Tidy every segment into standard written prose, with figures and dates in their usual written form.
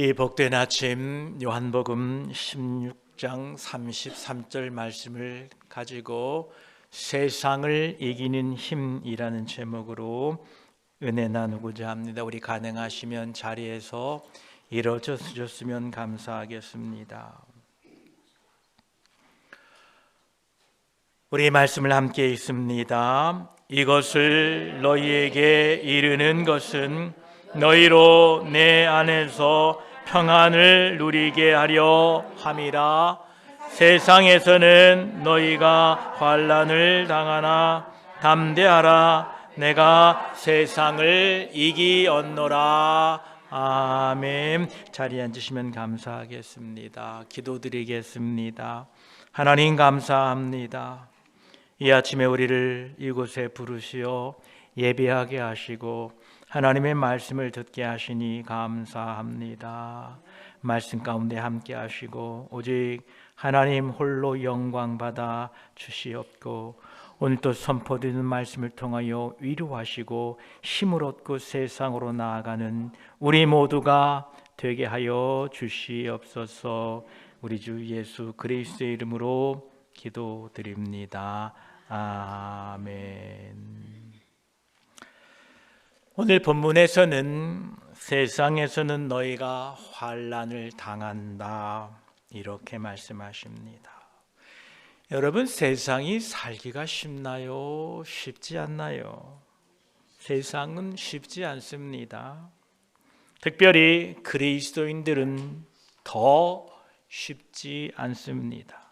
이 복된 아침 요한복음 16장 33절 말씀을 가지고 세상을 이기는 힘이라는 제목으로 은혜 나누고자 합니다. 우리 가능하시면 자리에서 일어서 주셨으면 감사하겠습니다. 우리 말씀을 함께 읽습니다. 이것을 너희에게 이르는 것은 너희로 내 안에서 평안을 누리게 하려 함이라. 세상에서는 너희가 환난을 당하나 담대하라. 내가 세상을 이기었노라. 아멘. 자리에 앉으시면 감사하겠습니다. 기도드리겠습니다. 하나님 감사합니다. 이 아침에 우리를 이곳에 부르시어 예배하게 하시고 하나님의 말씀을 듣게 하시니 감사합니다. 말씀 가운데 함께 하시고 오직 하나님 홀로 영광 받아 주시옵고 오늘 또 선포되는 말씀을 통하여 위로하시고 힘을 얻고 세상으로 나아가는 우리 모두가 되게 하여 주시옵소서. 우리 주 예수 그리스도의 이름으로 기도드립니다. 아멘. 오늘 본문에서는 세상에서는 너희가 환난을 당한다 이렇게 말씀하십니다. 여러분, 세상이 살기가 쉽나요? 쉽지 않나요? 세상은 쉽지 않습니다. 특별히 그리스도인들은 더 쉽지 않습니다.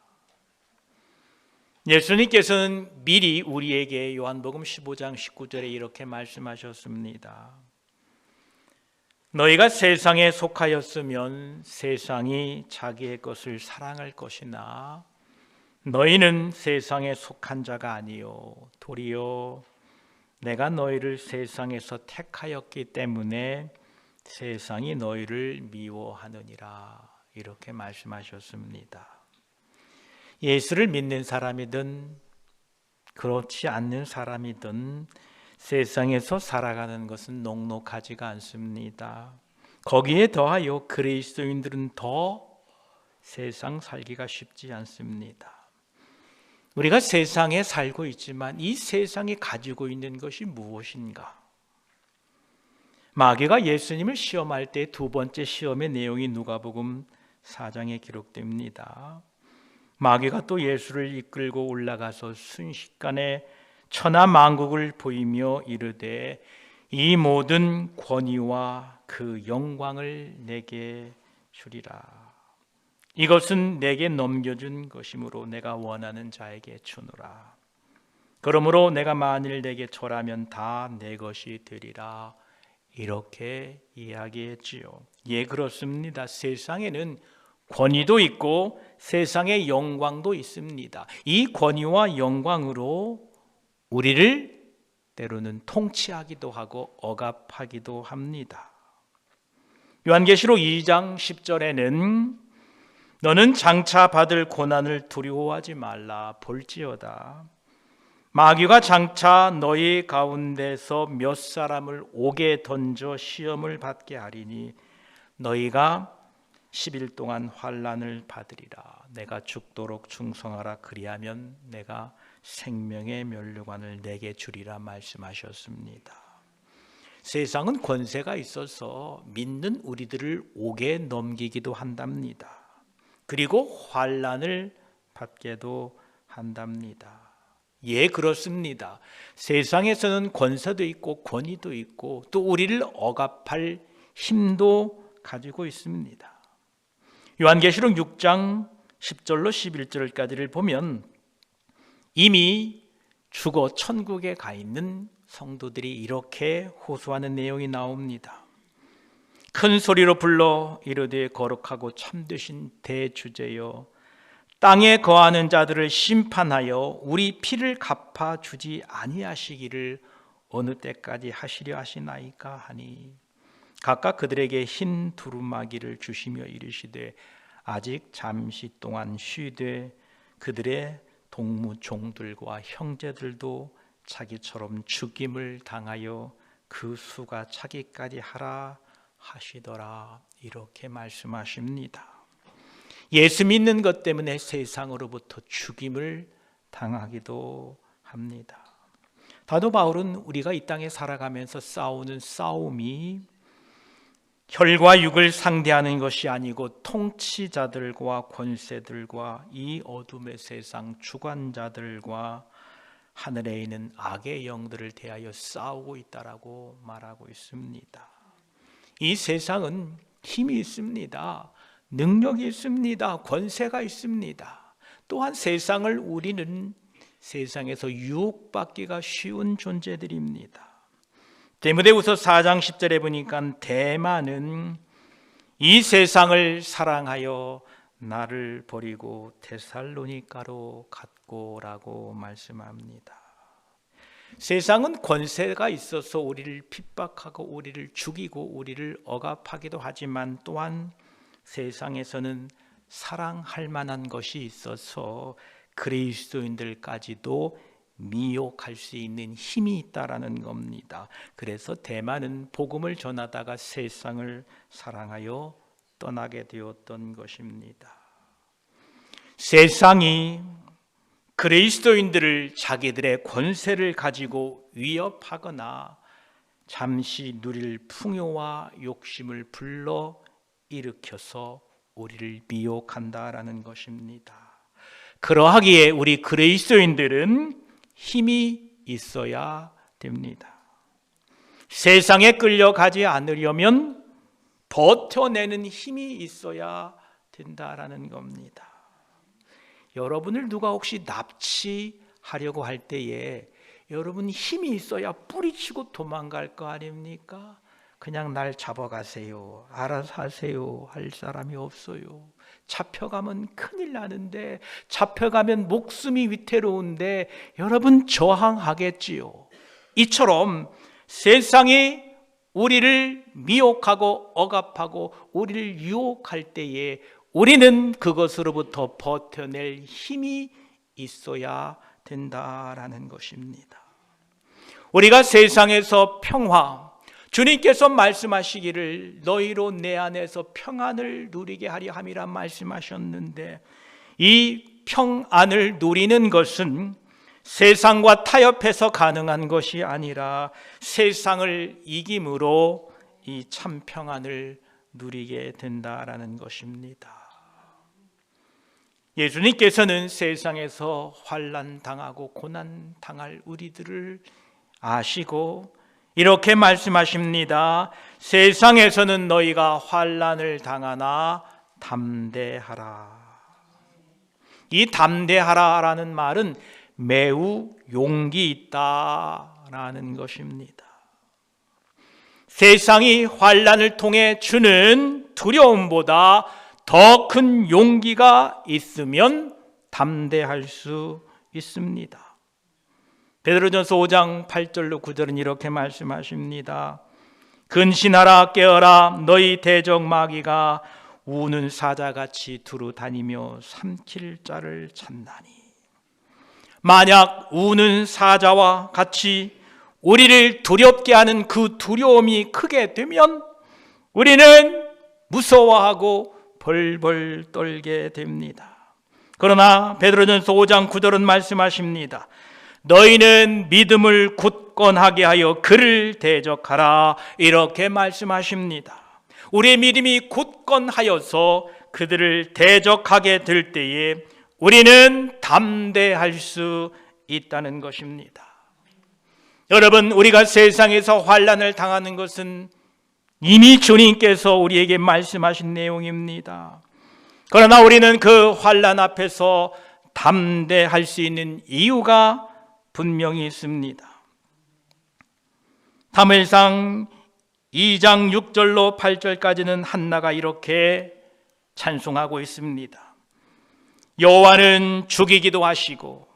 예수님께서는 미리 우리에게 요한복음 15장 19절에 이렇게 말씀하셨습니다. 너희가 세상에 속하였으면 세상이 자기의 것을 사랑할 것이나 너희는 세상에 속한 자가 아니요 도리어 내가 너희를 세상에서 택하였기 때문에 세상이 너희를 미워하느니라 이렇게 말씀하셨습니다. 예수를 믿는 사람이든 그렇지 않는 사람이든 세상에서 살아가는 것은 녹록하지가 않습니다. 거기에 더하여 그리스도인들은 더 세상 살기가 쉽지 않습니다. 우리가 세상에 살고 있지만 이 세상이 가지고 있는 것이 무엇인가? 마귀가 예수님을 시험할 때 두 번째 시험의 내용이 누가복음 4장에 기록됩니다. 마귀가 또 예수를 이끌고 올라가서 순식간에 천하 만국을 보이며 이르되 이 모든 권위와 그 영광을 내게 주리라. 이것은 내게 넘겨준 것이므로 내가 원하는 자에게 주노라. 그러므로 내가 만일 내게 절하면 다 내 것이 되리라. 이렇게 이야기했지요. 예, 그렇습니다. 세상에는 권위도 있고 세상의 영광도 있습니다. 이 권위와 영광으로 우리를 때로는 통치하기도 하고 억압하기도 합니다. 요한계시록 2장 10절에는 너는 장차 받을 고난을 두려워하지 말라. 볼지어다 마귀가 장차 너희 가운데서 몇 사람을 옥에 던져 시험을 받게 하리니 너희가 10일 동안 환난을 받으리라. 내가 죽도록 충성하라. 그리하면 내가 생명의 면류관을 내게 주리라 말씀하셨습니다. 세상은 권세가 있어서 믿는 우리들을 옥에 넘기기도 한답니다. 그리고 환난을 받게도 한답니다. 예, 그렇습니다. 세상에서는 권세도 있고 권위도 있고 또 우리를 억압할 힘도 가지고 있습니다. 요한계시록 6장 10절로 11절까지를 보면 이미 죽어 천국에 가 있는 성도들이 이렇게 호소하는 내용이 나옵니다. 큰 소리로 불러 이르되 거룩하고 참되신 대주제여 땅에 거하는 자들을 심판하여 우리 피를 갚아주지 아니하시기를 어느 때까지 하시려 하시나이까 하니 각각 그들에게 흰 두루마기를 주시며 이르시되 아직 잠시 동안 쉬되 그들의 동무종들과 형제들도 자기처럼 죽임을 당하여 그 수가 차기까지 하라 하시더라. 이렇게 말씀하십니다. 예수 믿는 것 때문에 세상으로부터 죽임을 당하기도 합니다. 사도 바울은 우리가 이 땅에 살아가면서 싸우는 싸움이 혈과 육을 상대하는 것이 아니고 통치자들과 권세들과 이 어둠의 세상 주관자들과 하늘에 있는 악의 영들을 대하여 싸우고 있다라고 말하고 있습니다. 이 세상은 힘이 있습니다. 능력이 있습니다. 권세가 있습니다. 또한 세상을 우리는 세상에서 유혹받기가 쉬운 존재들입니다. 디모데후서 4장 10절에 보니까 대만은 이 세상을 사랑하여 나를 버리고 데살로니가로 갔고라고 말씀합니다. 세상은 권세가 있어서 우리를 핍박하고 우리를 죽이고 우리를 억압하기도 하지만 또한 세상에서는 사랑할 만한 것이 있어서 그리스도인들까지도 미혹할 수 있는 힘이 있다라는 겁니다. 그래서 대만은 복음을 전하다가 세상을 사랑하여 떠나게 되었던 것입니다. 세상이 그리스도인들을 자기들의 권세를 가지고 위협하거나 잠시 누릴 풍요와 욕심을 불러 일으켜서 우리를 미혹한다라는 것입니다. 그러하기에 우리 그리스도인들은 힘이 있어야 됩니다. 세상에 끌려가지 않으려면 버텨내는 힘이 있어야 된다라는 겁니다. 여러분을 누가 혹시 납치하려고 할 때에 여러분 힘이 있어야 뿌리치고 도망갈 거 아닙니까? 그냥 날 잡아가세요, 알아서 하세요 할 사람이 없어요. 잡혀가면 큰일 나는데, 잡혀가면 목숨이 위태로운데 여러분 저항하겠지요. 이처럼 세상이 우리를 미혹하고 억압하고 우리를 유혹할 때에 우리는 그것으로부터 버텨낼 힘이 있어야 된다라는 것입니다. 우리가 세상에서 평화, 주님께서 말씀하시기를 너희로 내 안에서 평안을 누리게 하려 함이라 말씀하셨는데, 이 평안을 누리는 것은 세상과 타협해서 가능한 것이 아니라 세상을 이김으로 이 참 평안을 누리게 된다라는 것입니다. 예수님께서는 세상에서 환난 당하고 고난 당할 우리들을 아시고 이렇게 말씀하십니다. 세상에서는 너희가 환난을 당하나 담대하라. 이 담대하라라는 말은 매우 용기 있다라는 것입니다. 세상이 환난을 통해 주는 두려움보다 더 큰 용기가 있으면 담대할 수 있습니다. 베드로전서 5장 8절로 9절은 이렇게 말씀하십니다. 근신하라, 깨어라. 너희 대적 마귀가 우는 사자같이 두루 다니며 삼킬 자를 찾나니. 만약 우는 사자와 같이 우리를 두렵게 하는 그 두려움이 크게 되면 우리는 무서워하고 벌벌 떨게 됩니다. 그러나 베드로전서 5장 9절은 말씀하십니다. 너희는 믿음을 굳건하게 하여 그를 대적하라. 이렇게 말씀하십니다. 우리의 믿음이 굳건하여서 그들을 대적하게 될 때에 우리는 담대할 수 있다는 것입니다. 여러분, 우리가 세상에서 환난을 당하는 것은 이미 주님께서 우리에게 말씀하신 내용입니다. 그러나 우리는 그 환난 앞에서 담대할 수 있는 이유가 분명히 있습니다. 사무엘상 2장 6절로 8절까지는 한나가 이렇게 찬송하고 있습니다. 여호와는 죽이기도 하시고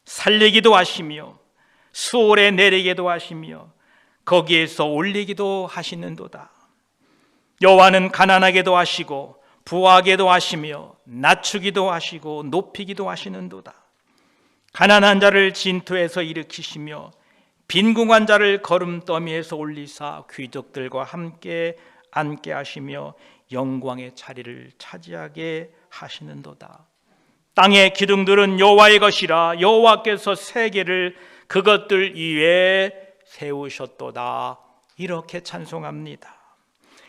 살리기도 하시며 수월에 내리기도 하시며 거기에서 올리기도 하시는도다. 여호와는 가난하게도 하시고 부하게도 하시며 낮추기도 하시고 높이기도 하시는도다. 가난한 자를 진토에서 일으키시며 빈궁한 자를 거름더미에서 올리사 귀족들과 함께 앉게 하시며 영광의 자리를 차지하게 하시는도다. 땅의 기둥들은 여호와의 것이라 여호와께서 세계를 그것들 위에 세우셨도다. 이렇게 찬송합니다.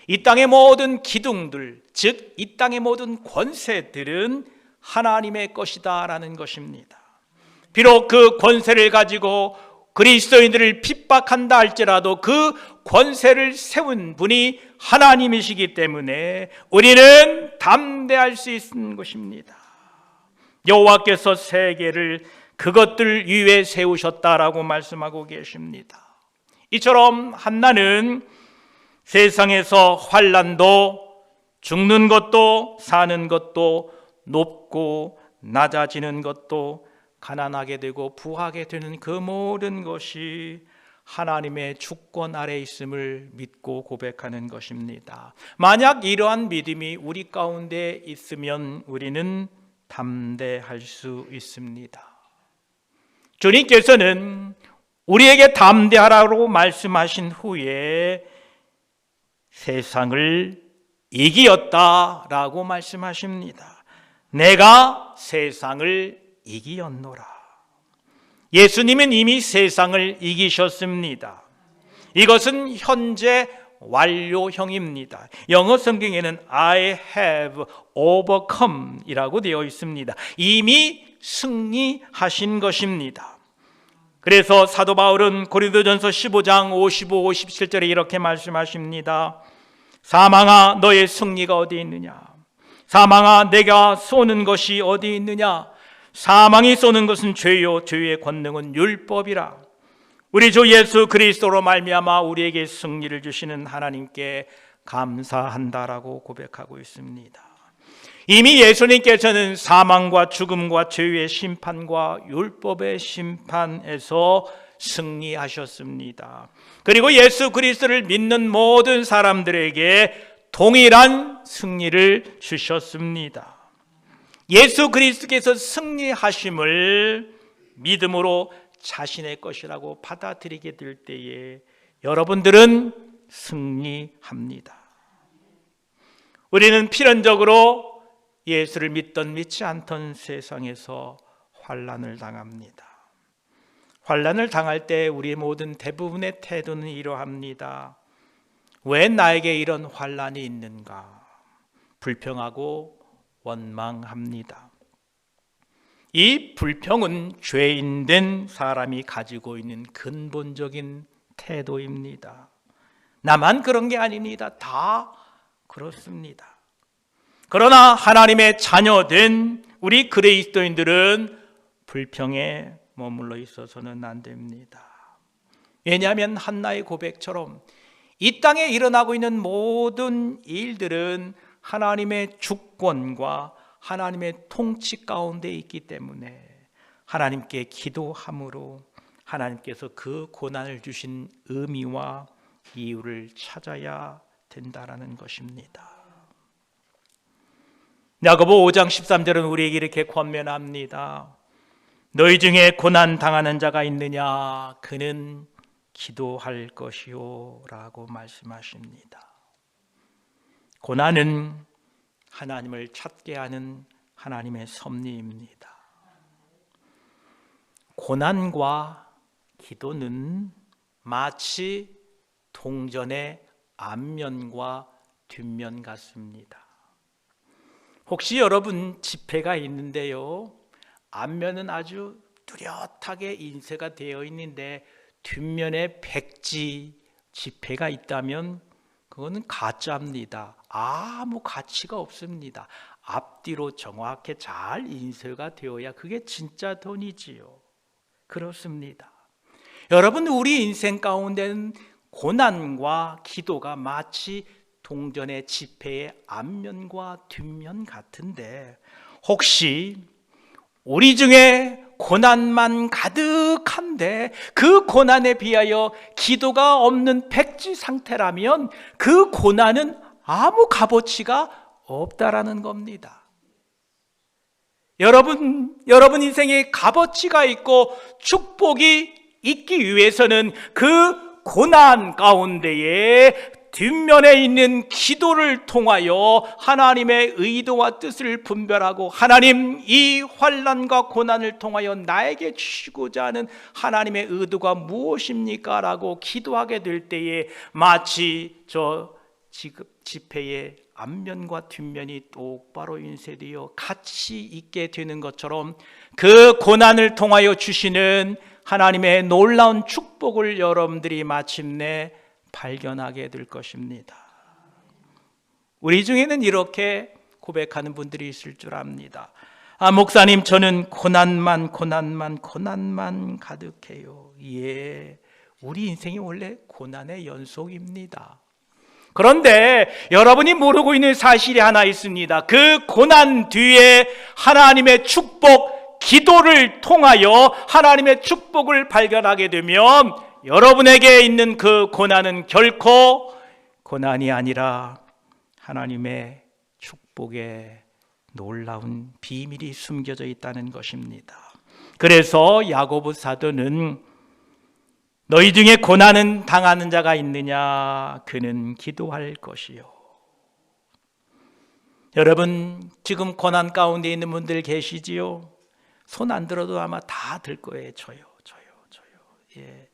이 땅의 모든 기둥들, 즉 이 땅의 모든 권세들은 하나님의 것이다 라는 것입니다. 비록 그 권세를 가지고 그리스도인들을 핍박한다 할지라도 그 권세를 세운 분이 하나님이시기 때문에 우리는 담대할 수 있는 것입니다. 여호와께서 세계를 그것들 위에 세우셨다라고 말씀하고 계십니다. 이처럼 한나는 세상에서 환난도, 죽는 것도, 사는 것도, 높고 낮아지는 것도, 가난하게 되고 부하게 되는 그 모든 것이 하나님의 주권 아래 있음을 믿고 고백하는 것입니다. 만약 이러한 믿음이 우리 가운데 있으면 우리는 담대할 수 있습니다. 주님께서는 우리에게 담대하라고 말씀하신 후에 세상을 이기었다라고 말씀하십니다. 내가 세상을 이기었노라. 예수님은 이미 세상을 이기셨습니다. 이것은 현재 완료형입니다. 영어 성경에는 I have overcome 이라고 되어 있습니다. 이미 승리하신 것입니다. 그래서 사도 바울은 고린도전서 15장 55, 57절에 이렇게 말씀하십니다. 사망아 너의 승리가 어디 있느냐? 사망아 내가 쏘는 것이 어디 있느냐? 사망이 쏘는 것은 죄요 죄의 권능은 율법이라. 우리 주 예수 그리스도로 말미암아 우리에게 승리를 주시는 하나님께 감사한다라고 고백하고 있습니다. 이미 예수님께서는 사망과 죽음과 죄의 심판과 율법의 심판에서 승리하셨습니다. 그리고 예수 그리스도를 믿는 모든 사람들에게 동일한 승리를 주셨습니다. 예수 그리스도께서 승리하심을 믿음으로 자신의 것이라고 받아들이게 될 때에 여러분들은 승리합니다. 우리는 필연적으로 예수를 믿던 믿지 않던 세상에서 환난을 당합니다. 환난을 당할 때 우리의 모든 대부분의 태도는 이러합니다. 왜 나에게 이런 환난이 있는가? 불평하고 원망합니다. 이 불평은 죄인된 사람이 가지고 있는 근본적인 태도입니다. 나만 그런 게 아닙니다. 다 그렇습니다. 그러나 하나님의 자녀된 우리 그리스도인들은 불평에 머물러 있어서는 안 됩니다. 왜냐하면 한나의 고백처럼 이 땅에 일어나고 있는 모든 일들은 하나님의 주권과 하나님의 통치 가운데 있기 때문에 하나님께 기도함으로 하나님께서 그 고난을 주신 의미와 이유를 찾아야 된다라는 것입니다. 야고보 5장 13절은 우리에게 이렇게 권면합니다. 너희 중에 고난 당하는 자가 있느냐? 그는 기도할 것이요 라고 말씀하십니다. 고난은 하나님을 찾게 하는 하나님의 섭리입니다. 고난과 기도는 마치 동전의 앞면과 뒷면 같습니다. 혹시 여러분 지폐가 있는데요, 앞면은 아주 뚜렷하게 인쇄가 되어 있는데 뒷면에 백지 지폐가 있다면 그거는 가짜입니다. 아무 가치가 없습니다. 앞뒤로 정확히 잘 인쇄가 되어야 그게 진짜 돈이지요. 그렇습니다. 여러분, 우리 인생 가운데는 고난과 기도가 마치 동전의 지폐의 앞면과 뒷면 같은데 혹시 우리 중에 고난만 가득한데 그 고난에 비하여 기도가 없는 백지 상태라면 그 고난은 아무 값어치가 없다라는 겁니다. 여러분 인생에 값어치가 있고 축복이 있기 위해서는 그 고난 가운데에 뒷면에 있는 기도를 통하여 하나님의 의도와 뜻을 분별하고, 하나님, 이 환난과 고난을 통하여 나에게 주시고자 하는 하나님의 의도가 무엇입니까? 라고 기도하게 될 때에 마치 저 지폐의 앞면과 뒷면이 똑바로 인쇄되어 같이 있게 되는 것처럼, 그 고난을 통하여 주시는 하나님의 놀라운 축복을 여러분들이 마침내 발견하게 될 것입니다. 우리 중에는 이렇게 고백하는 분들이 있을 줄 압니다. 목사님, 저는 고난만 가득해요. 예, 우리 인생이 원래 고난의 연속입니다. 그런데 여러분이 모르고 있는 사실이 하나 있습니다. 그 고난 뒤에 하나님의 축복, 기도를 통하여 하나님의 축복을 발견하게 되면 여러분에게 있는 그 고난은 결코 고난이 아니라 하나님의 축복의 놀라운 비밀이 숨겨져 있다는 것입니다. 그래서 야고보 사도는 너희 중에 고난은 당하는 자가 있느냐? 그는 기도할 것이요. 여러분, 지금 고난 가운데 있는 분들 계시지요? 손 안 들어도 아마 다 들 거예요. 저요. 예.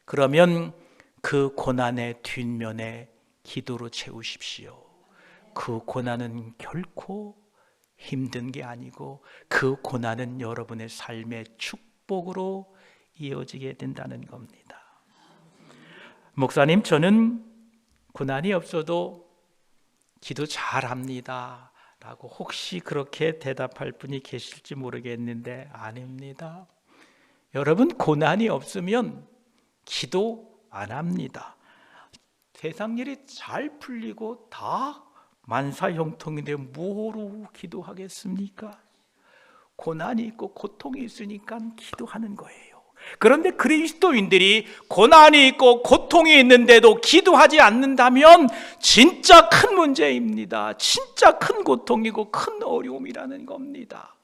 그러면 그 고난의 뒷면에 기도로 채우십시오. 그 고난은 결코 힘든 게 아니고, 그 고난은 여러분의 삶의 축복으로 이어지게 된다는 겁니다. 목사님, 저는 고난이 없어도 기도 잘합니다 라고 혹시 그렇게 대답할 분이 계실지 모르겠는데, 아닙니다. 여러분, 고난이 없으면 기도 안 합니다. 세상 일이 잘 풀리고 다 만사형통인데 뭐로 기도하겠습니까? 고난이 있고 고통이 있으니까 기도하는 거예요. 그런데 그리스도인들이 고난이 있고 고통이 있는데도 기도하지 않는다면 진짜 큰 문제입니다. 진짜 큰 고통이고 큰 어려움이라는 겁니다.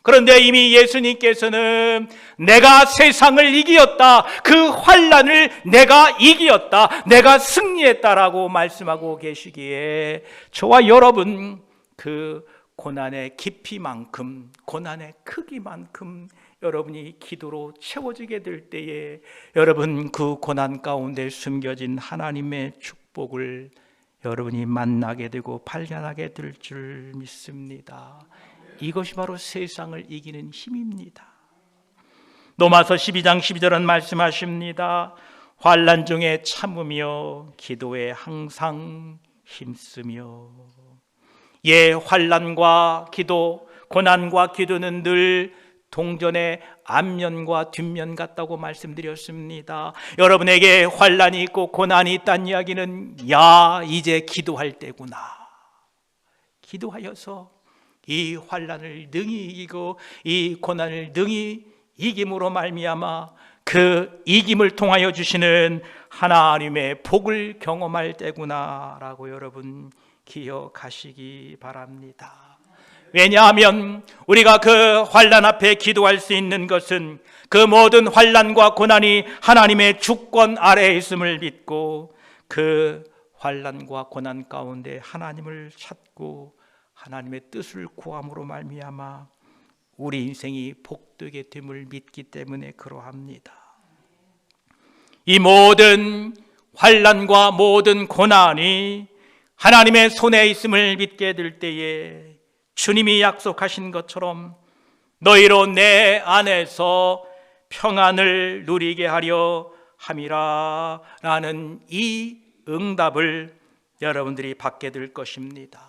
그런데 이미 예수님께서는 내가 세상을 이기었다, 그 환난을 내가 이기었다, 내가 승리했다라고 말씀하고 계시기에 저와 여러분 그 고난의 깊이만큼, 고난의 크기만큼 여러분이 기도로 채워지게 될 때에 여러분 그 고난 가운데 숨겨진 하나님의 축복을 여러분이 만나게 되고 발견하게 될 줄 믿습니다. 이것이 바로 세상을 이기는 힘입니다. 로마서 12장 12절은 말씀하십니다. 환난 중에 참으며 기도에 항상 힘쓰며. 예, 환난과 기도, 고난과 기도는 늘 동전의 앞면과 뒷면 같다고 말씀드렸습니다. 여러분에게 환난이 있고 고난이 있다는 이야기는 야, 이제 기도할 때구나. 기도하여서 이 환난을 능히 이기고 이 고난을 능히 이김으로 말미암아 그 이김을 통하여 주시는 하나님의 복을 경험할 때구나라고 여러분 기억하시기 바랍니다. 왜냐하면 우리가 그 환난 앞에 기도할 수 있는 것은 그 모든 환난과 고난이 하나님의 주권 아래에 있음을 믿고 그 환난과 고난 가운데 하나님을 찾고 하나님의 뜻을 구함으로 말미암아 우리 인생이 복되게 됨을 믿기 때문에 그러합니다. 이 모든 환난과 모든 고난이 하나님의 손에 있음을 믿게 될 때에 주님이 약속하신 것처럼 너희로 내 안에서 평안을 누리게 하려 함이라 라는 이 응답을 여러분들이 받게 될 것입니다.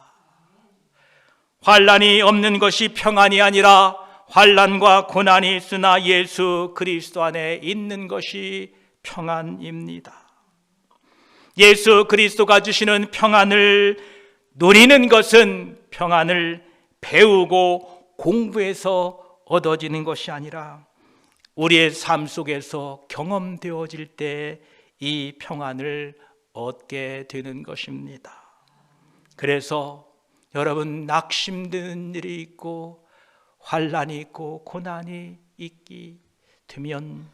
환난이 없는 것이 평안이 아니라 환난과 고난이 있으나 예수 그리스도 안에 있는 것이 평안입니다. 예수 그리스도가 주시는 평안을 누리는 것은 평안을 배우고 공부해서 얻어지는 것이 아니라 우리의 삶 속에서 경험되어질 때 이 평안을 얻게 되는 것입니다. 그래서 여러분 낙심되는 일이 있고 환난이 있고 고난이 있기 되면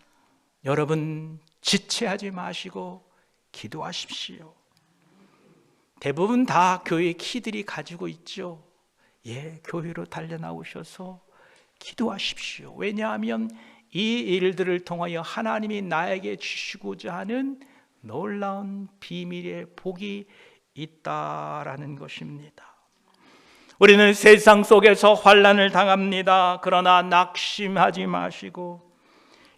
여러분 지체하지 마시고 기도하십시오. 대부분 다 교회 키들이 가지고 있죠. 예, 교회로 달려나오셔서 기도하십시오. 왜냐하면 이 일들을 통하여 하나님이 나에게 주시고자 하는 놀라운 비밀의 복이 있다라는 것입니다. 우리는 세상 속에서 환난을 당합니다. 그러나 낙심하지 마시고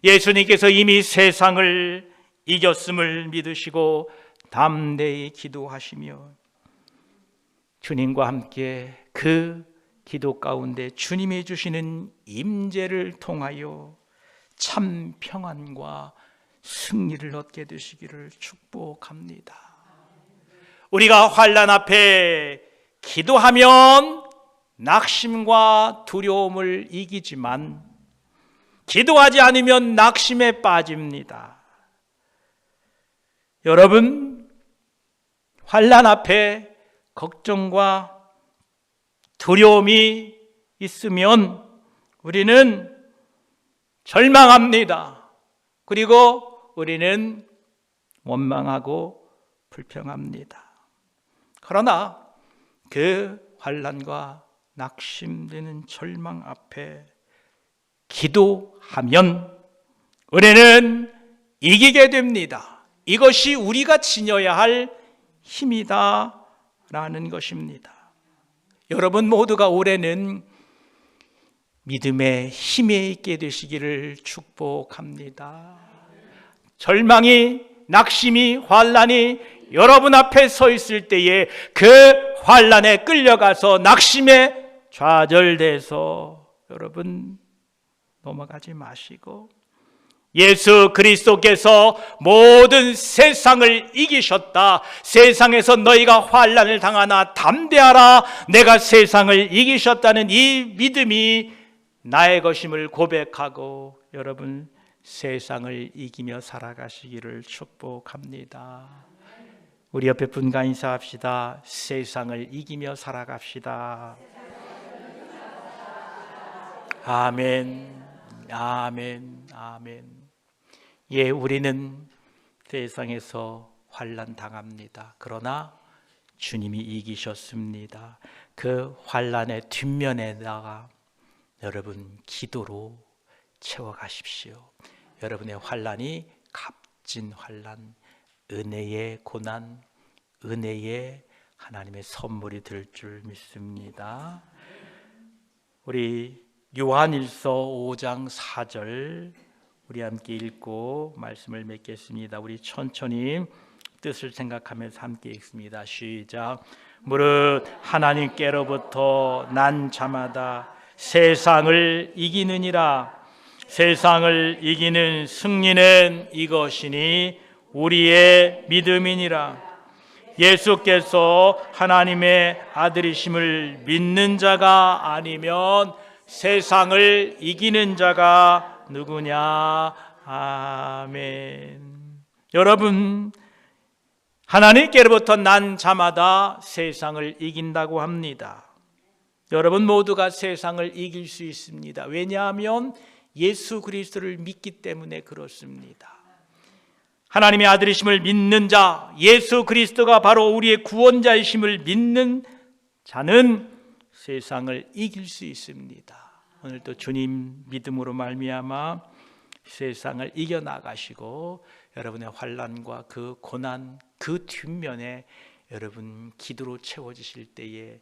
예수님께서 이미 세상을 이겼음을 믿으시고 담대히 기도하시며 주님과 함께 그 기도 가운데 주님이 주시는 임재를 통하여 참 평안과 승리를 얻게 되시기를 축복합니다. 우리가 환난 앞에 기도하면 낙심과 두려움을 이기지만 기도하지 않으면 낙심에 빠집니다. 여러분, 환난 앞에 걱정과 두려움이 있으면 우리는 절망합니다. 그리고 우리는 원망하고 불평합니다. 그러나 그 환난과 낙심되는 절망 앞에 기도하면 우리는 이기게 됩니다. 이것이 우리가 지녀야 할 힘이다 라는 것입니다. 여러분 모두가 올해는 믿음의 힘에 있게 되시기를 축복합니다. 절망이, 낙심이, 환난이 여러분 앞에 서 있을 때에 그 환난에 끌려가서 낙심에 좌절돼서 여러분 넘어가지 마시고 예수 그리스도께서 모든 세상을 이기셨다. 세상에서 너희가 환난을 당하나 담대하라. 내가 세상을 이기셨다는 이 믿음이 나의 것임을 고백하고 여러분 세상을 이기며 살아가시기를 축복합니다. 우리 옆에 분과 인사합시다. 세상을 이기며 살아갑시다. 아멘, 아멘, 아멘. 예, 우리는 세상에서 환난 당합니다. 그러나 주님이 이기셨습니다. 그 환난의 뒷면에다가 여러분 기도로 채워가십시오. 여러분의 환난이 값진 환난, 은혜의 고난, 은혜의 하나님의 선물이 될 줄 믿습니다. 우리 요한일서 5장 4절 우리 함께 읽고 말씀을 맺겠습니다. 우리 천천히 뜻을 생각하면서 함께 읽습니다. 시작. 무릇 하나님께로부터 난 자마다 세상을 이기느니라. 세상을 이기는 승리는 이것이니 우리의 믿음이니라. 예수께서 하나님의 아들이심을 믿는 자가 아니면 세상을 이기는 자가 누구냐? 아멘. 여러분, 하나님께로부터 난 자마다 세상을 이긴다고 합니다. 여러분 모두가 세상을 이길 수 있습니다. 왜냐하면 예수 그리스도를 믿기 때문에 그렇습니다. 하나님의 아들이심을 믿는 자, 예수 그리스도가 바로 우리의 구원자이심을 믿는 자는 세상을 이길 수 있습니다. 오늘도 주님 믿음으로 말미암아 세상을 이겨나가시고 여러분의 환난과 그 고난, 그 뒷면에 여러분 기도로 채워지실 때에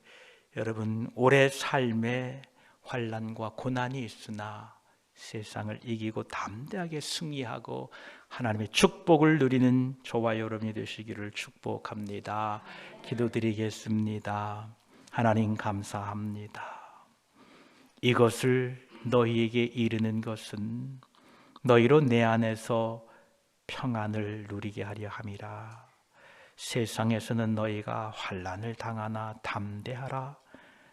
여러분 올해 삶에 환난과 고난이 있으나 세상을 이기고 담대하게 승리하고 하나님의 축복을 누리는 저와 여러분이 되시기를 축복합니다. 기도드리겠습니다. 하나님 감사합니다. 이것을 너희에게 이르는 것은 너희로 내 안에서 평안을 누리게 하려 함이라. 세상에서는 너희가 환난을 당하나 담대하라.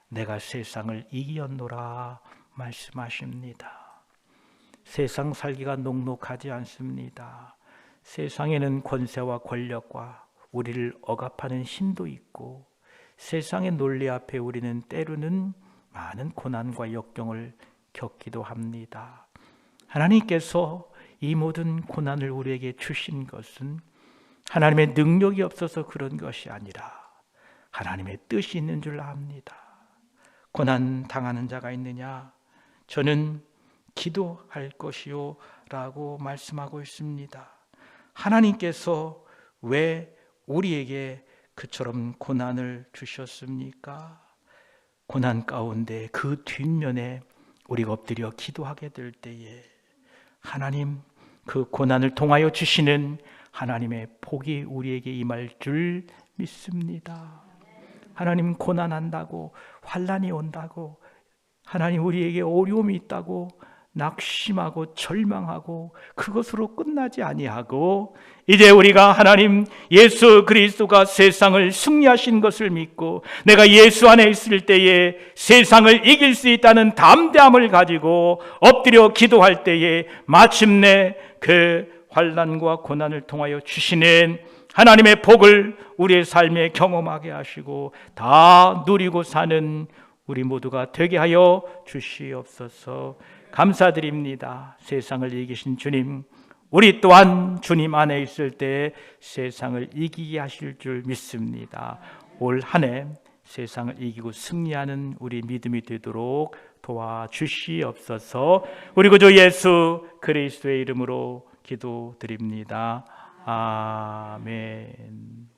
내가 세상을 이기었노라 말씀하십니다. 세상 살기가 녹록하지 않습니다. 세상에는 권세와 권력과 우리를 억압하는 힘도 있고 세상의 논리 앞에 우리는 때로는 많은 고난과 역경을 겪기도 합니다. 하나님께서 이 모든 고난을 우리에게 주신 것은 하나님의 능력이 없어서 그런 것이 아니라 하나님의 뜻이 있는 줄 압니다. 고난 당하는 자가 있느냐? 저는 기도할 것이요 라고 말씀하고 있습니다. 하나님께서 왜 우리에게 그처럼 고난을 주셨습니까? 고난 가운데 그 뒷면에 우리가 엎드려 기도하게 될 때에 하나님 그 고난을 통하여 주시는 하나님의 복이 우리에게 임할 줄 믿습니다. 하나님 고난한다고, 환난이 온다고, 하나님 우리에게 어려움이 있다고 낙심하고 절망하고 그것으로 끝나지 아니하고, 이제 우리가 하나님 예수 그리스도가 세상을 승리하신 것을 믿고 내가 예수 안에 있을 때에 세상을 이길 수 있다는 담대함을 가지고 엎드려 기도할 때에 마침내 그 환난과 고난을 통하여 주시는 하나님의 복을 우리의 삶에 경험하게 하시고 다 누리고 사는 우리 모두가 되게 하여 주시옵소서. 감사드립니다. 세상을 이기신 주님, 우리 또한 주님 안에 있을 때 세상을 이기게 하실 줄 믿습니다. 올 한 해 세상을 이기고 승리하는 우리 믿음이 되도록 도와주시옵소서. 우리 구주 예수 그리스도의 이름으로 기도드립니다. 아멘.